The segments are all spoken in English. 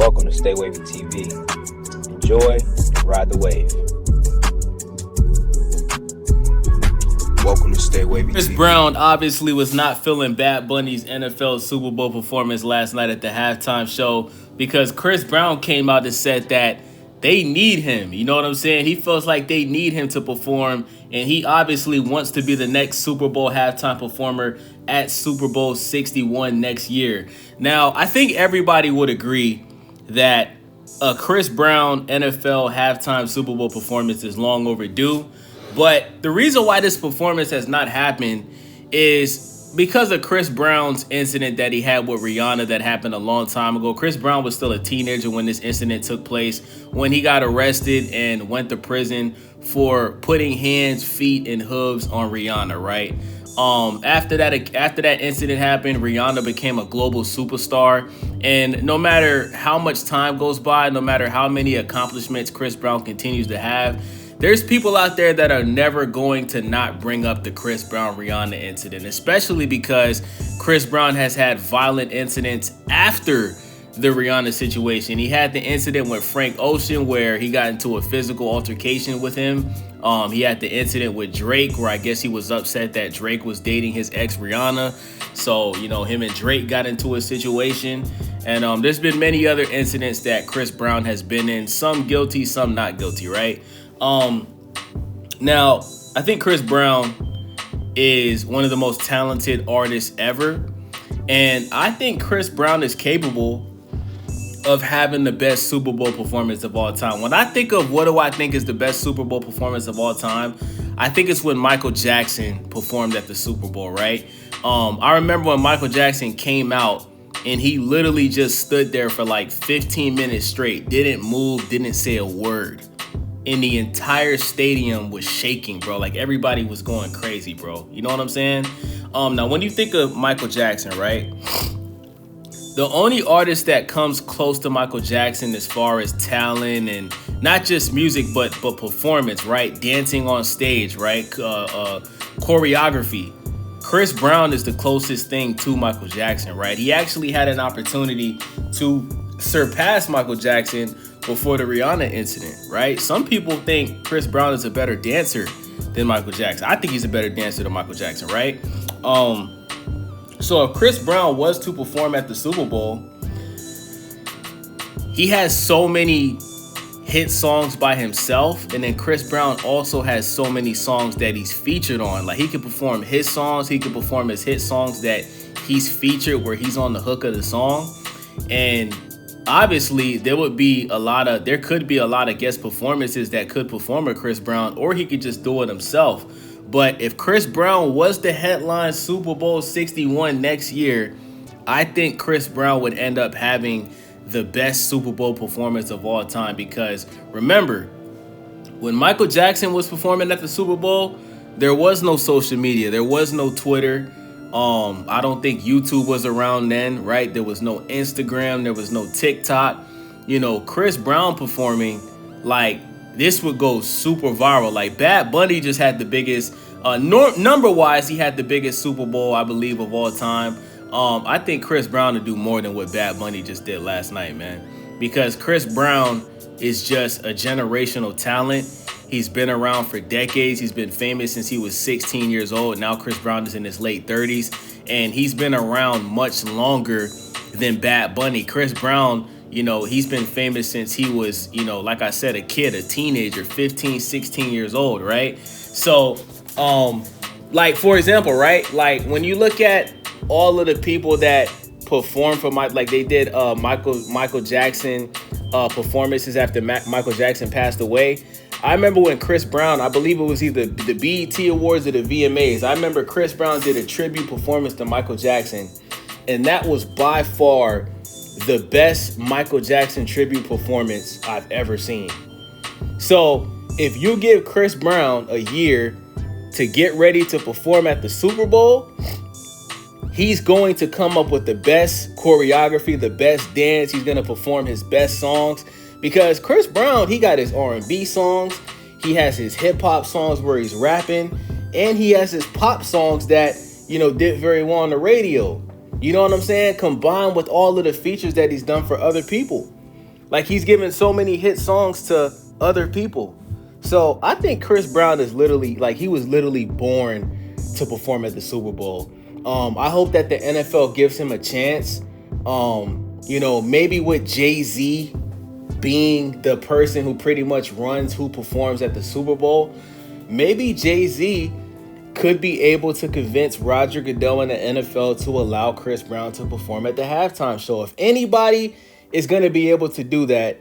welcome to Stay Wavy TV. Enjoy and ride the wave. Welcome to Stay Wavy Chris TV. Brown obviously was not feeling Bad Bunny's NFL Super Bowl performance last night at the halftime show because Chris Brown came out and said that they need him. You know what I'm saying? He feels like they need him to perform, and he obviously wants to be the next Super Bowl halftime performer at Super Bowl 61 next year. Now, I think everybody would agree that a Chris Brown NFL halftime Super Bowl performance is long overdue. But the reason why this performance has not happened is because of Chris Brown's incident that he had with Rihanna that happened a long time ago. Chris Brown was still a teenager when this incident took place, when he got arrested and went to prison for putting hands, feet, and hooves on Rihanna, right? After that incident happened, Rihanna became a global superstar. And no matter how much time goes by, no matter how many accomplishments Chris Brown continues to have, there's people out there that are never going to not bring up the Chris Brown Rihanna incident, especially because Chris Brown has had violent incidents after the Rihanna situation. He had the incident with Frank Ocean where he got into a physical altercation with him. He had the incident with Drake where I guess he was upset that Drake was dating his ex Rihanna. So, him and Drake got into a situation. And there's been many other incidents that Chris Brown has been in, some guilty, some not guilty, right? Now, I think Chris Brown is one of the most talented artists ever. And I think Chris Brown is capable of having the best Super Bowl performance of all time. When I think of what do I think is the best Super Bowl performance of all time, I think it's when Michael Jackson performed at the Super Bowl, right? I remember when Michael Jackson came out and he literally just stood there for like 15 minutes straight, didn't move, didn't say a word. And the entire stadium was shaking, bro. Like everybody was going crazy, bro. You know what I'm saying? Now, when you think of Michael Jackson, right? The only artist that comes close to Michael Jackson as far as talent and not just music, but performance, right? Dancing on stage, right? Choreography. Chris Brown is the closest thing to Michael Jackson, right? He actually had an opportunity to surpass Michael Jackson before the Rihanna incident, right? Some people think Chris Brown is a better dancer than Michael Jackson. I think he's a better dancer than Michael Jackson, right? So if Chris Brown was to perform at the Super Bowl, he has so many hit songs by himself, and then Chris Brown also has so many songs that he's featured on. Like he could perform his songs, he could perform his hit songs that he's featured where he's on the hook of the song. And obviously there could be a lot of guest performances that could perform with Chris Brown, or he could just do it himself. But if Chris Brown was to headline Super Bowl 61 next year, I think Chris Brown would end up having the best Super Bowl performance of all time. Because remember, when Michael Jackson was performing at the Super Bowl, there was no social media. There was no Twitter. I don't think YouTube was around then, right? There was no Instagram. There was no TikTok. Chris Brown performing, like, this would go super viral. Like Bad Bunny just had the biggest, number-wise, he had the biggest Super Bowl, I believe, of all time. I think Chris Brown would do more than what Bad Bunny just did last night, man. Because Chris Brown is just a generational talent. He's been around for decades. He's been famous since he was 16 years old. Now Chris Brown is in his late 30s. And he's been around much longer than Bad Bunny. Chris Brown, he's been famous since he was, like I said, a kid, a teenager, 15, 16 years old, right? So, like, for example, right? Like, when you look at all of the people that performed for they did Michael Jackson performances after Michael Jackson passed away. I remember when Chris Brown, I believe it was either the BET Awards or the VMAs. I remember Chris Brown did a tribute performance to Michael Jackson, and that was by far the best Michael Jackson tribute performance I've ever seen. So if you give Chris Brown a year to get ready to perform at the Super Bowl, he's going to come up with the best choreography, the best dance. He's going to perform his best songs. Because Chris Brown, he got his R&B songs, he has his hip-hop songs where he's rapping, and he has his pop songs that, did very well on the radio. You know what I'm saying? Combined with all of the features that he's done for other people. Like he's giving so many hit songs to other people. So I think Chris Brown is literally like he was literally born to perform at the Super Bowl. I hope that the NFL gives him a chance. Maybe with Jay-Z being the person who pretty much runs who performs at the Super Bowl, maybe Jay-Z could be able to convince Roger Goodell and the NFL to allow Chris Brown to perform at the halftime show. If anybody is going to be able to do that,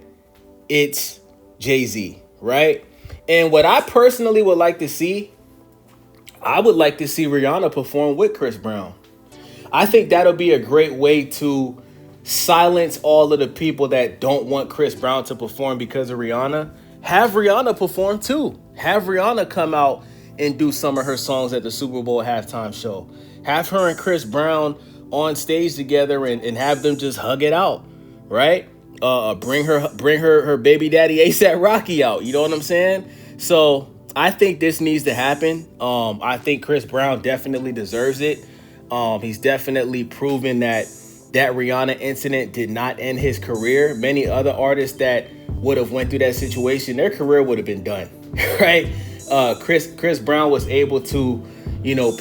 it's Jay-Z, right? And what I personally would like to see, I would like to see Rihanna perform with Chris Brown. I think that'll be a great way to silence all of the people that don't want Chris Brown to perform because of Rihanna. Have Rihanna perform too. Have Rihanna come out and do some of her songs at the Super Bowl halftime show. Have her and Chris Brown on stage together and have them just hug it out, right? Bring her baby daddy ASAP Rocky out. You know what I'm saying? So I think this needs to happen. I think Chris Brown definitely deserves it. He's definitely proven that Rihanna incident did not end his career. Many other artists that would have went through that situation, their career would have been done, right? Chris Brown was able to,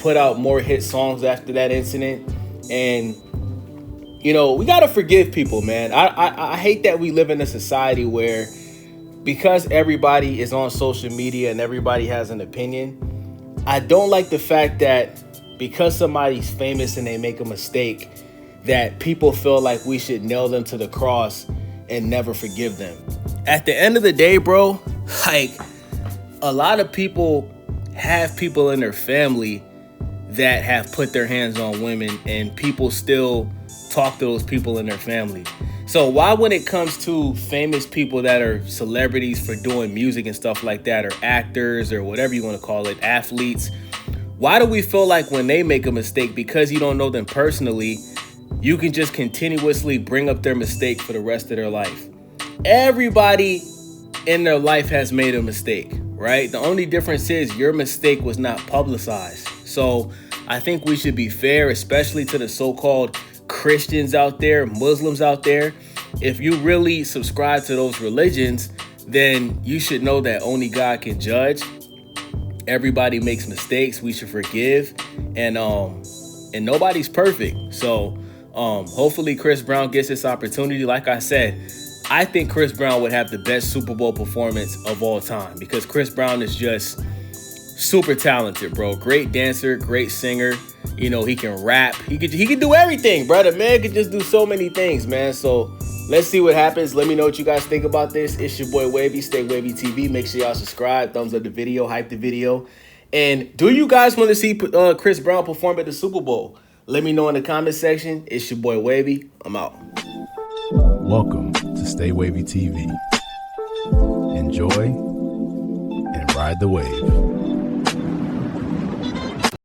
put out more hit songs after that incident. And, we got to forgive people, man. I hate that we live in a society where because everybody is on social media and everybody has an opinion, I don't like the fact that because somebody's famous and they make a mistake, that people feel like we should nail them to the cross and never forgive them. At the end of the day, bro, like a lot of people have people in their family that have put their hands on women and people still talk to those people in their family. So why when it comes to famous people that are celebrities for doing music and stuff like that, or actors or whatever you want to call it, athletes, why do we feel like when they make a mistake, because you don't know them personally, you can just continuously bring up their mistake for the rest of their life? Everybody in their life has made a mistake, right? The only difference is your mistake was not publicized. So I think we should be fair, especially to the so-called Christians out there, Muslims out there. If you really subscribe to those religions, then you should know that only God can judge. Everybody makes mistakes. We should forgive, and nobody's perfect. So hopefully Chris Brown gets this opportunity. Like I said, I think Chris Brown would have the best Super Bowl performance of all time because Chris Brown is just super talented, bro. Great dancer, great singer. He can rap. He can do everything, bro. The man can just do so many things, man. So let's see what happens. Let me know what you guys think about this. It's your boy Wavy. Stay Wavy TV. Make sure y'all subscribe, thumbs up the video, hype the video. And do you guys want to see Chris Brown perform at the Super Bowl? Let me know in the comment section. It's your boy Wavy. I'm out. Welcome to Stay Wavy TV. Enjoy and ride the wave.